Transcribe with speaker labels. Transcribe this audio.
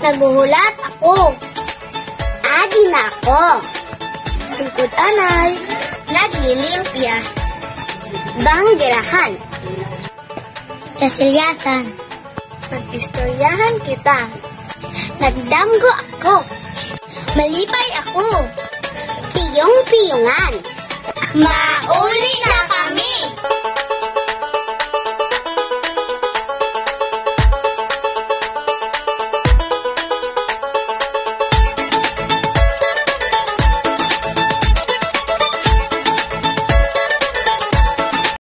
Speaker 1: Naghuhulat ako. Adi na ako.
Speaker 2: Tungkod anay.
Speaker 1: Naglilimpya. Banggirahan. Kasilyasan.
Speaker 2: Mag-istoryahan kita.
Speaker 1: Nagdamgo ako. Malipay ako. Piyong-piyongan. Mauli na!